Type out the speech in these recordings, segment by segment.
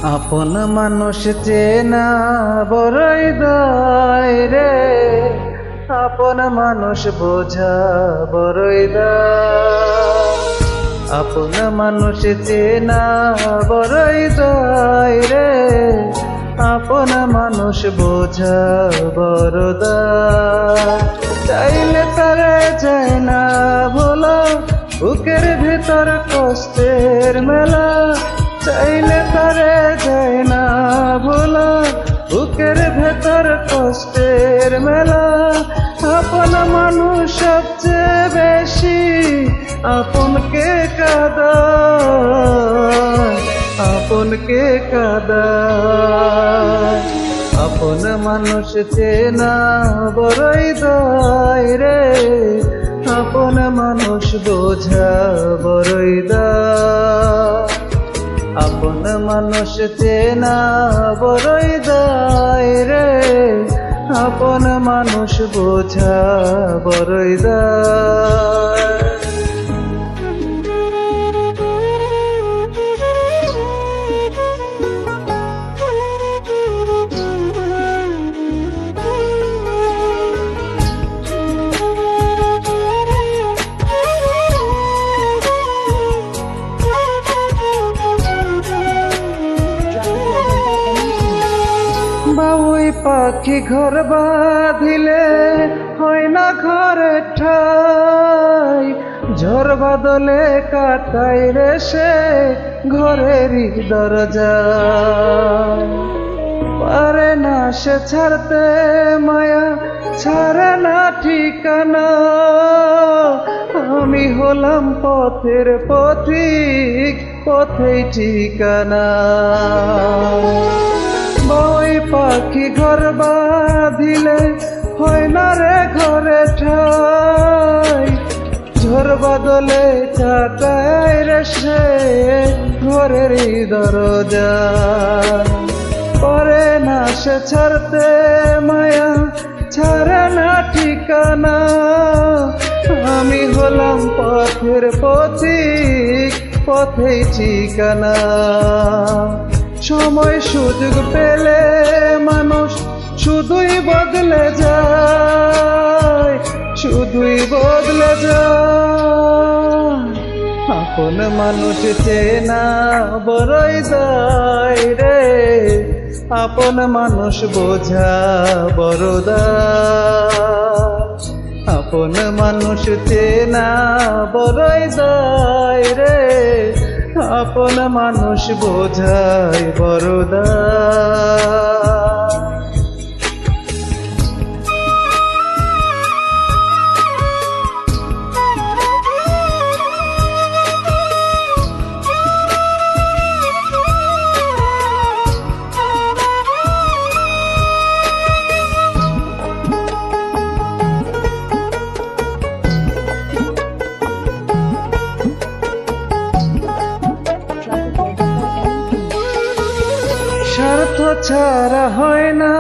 আপন মানুষ চেনা বড়ই দায় রে, আপন মানুষ বোঝা বড়ই দায়। আপন মানুষ চেনা বড়ই দায় রে, আপন মানুষ বোঝা বড় দায়। চাইলে তারে যায় না ভোলা, বুকের ভেতর কষ্টের মেলা। চাইলে তারে যায় না ভোলা, বুকের ভেতর কষ্টের মেলা। আপন মানুষ সবচেয়ে বেশি আপনকে কাঁদায়, আপনকে কাঁদায়। আপন মানুষ চেনা বড়ই দায় রে, আপন মানুষ বোঝা বড়ই দায়। আপন মানুষ চেনা বড়ই দায় রে, আপন মানুষ বোঝা বড়ই দায়। বাবুই পাখি ঘর বাঁধিলে হয় না ঘরে ঠাই, ঝড় বাদলে কাটাই রে সে ঘরেরই দরজা। পারে না সে ছাড়তে মায়া, ছাড়ে না ঠিকানা। আমি হলাম পথের পথিক, পথেই ঠিকানা। বাবুই পাখি ঘর বাঁধিলে হয় না রে ঘরে ঠাই, ঝড় বাদলে কাটায় রে সে ঘরেরই দরজা। পারে না সে ছাড়তে মায়া, ছাড়ে না ঠিকানা। আমি হলাম পথের পথিক, পথেই ঠিকানা। সময় সুযোগ পেলে মানুষ শুধুই বদলে যায়, শুধুই বদলে যায়। আপন মানুষ চেনা বড়ই দায় রে, আপন মানুষ বোঝা বড় দায়। আপন মানুষ চেনা বড়ই দায় রে, আপন মানুষ বোঝাই বড় দায়। স্বার্থ ছাড়া হয় না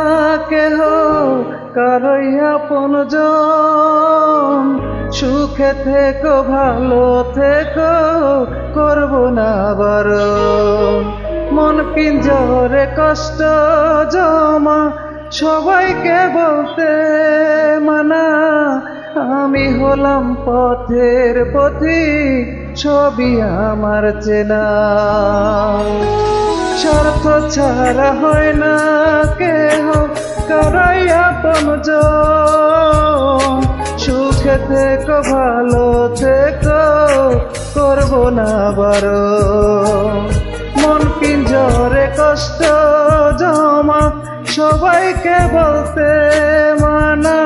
কেহ কারই আপনজন। সুখে থেকো ভালো থেকো, করব না বারণ। মন পিঞ্জরে কষ্ট জমা, সবাইকে বলতে মানা। আমি হলাম পথের পথিক, সবই আমার চেনা। স্বার্থ ছাড়া হয় না কেহ কারই আপনজন। সুখে থেকো ভালো থেকো, করব না বারণ। মন পিঞ্জরে কষ্ট জমা, সবাইকে বলতে মানা।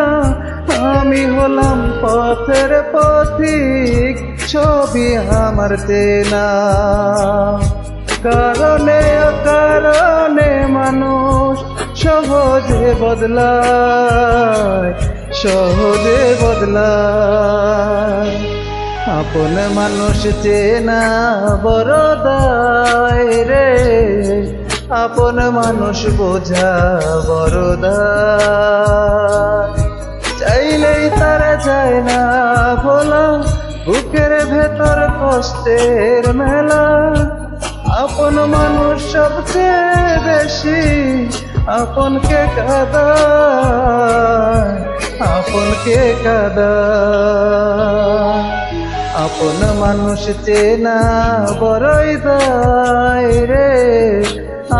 আমি হলাম পথের পথিক, ছবি আমার চেনা। কারণে অকারণে মানুষ সহজে বদলায়, সহজে বদলায়। আপন মানুষ চেনা বড় দায় রে, আপন মানুষ বোঝা বড় দায়। চাইলেই তারা যায় না ভোলা, বুকের ভেতর কষ্টের মেলা। আপন মানুষ সবচেয়ে বেশি আপনকে কাঁদায়, আপনকে কাঁদায়। আপন মানুষ চেনা বড়ই দায় রে,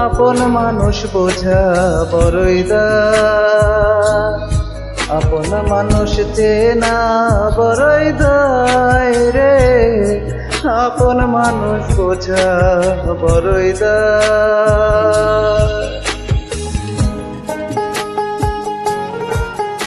আপন মানুষ বোঝা বড়ই দায়। আপন মানুষ চেনা বড়ই দায় রে, আপন মানুষ বোঝা বড়ই দায়।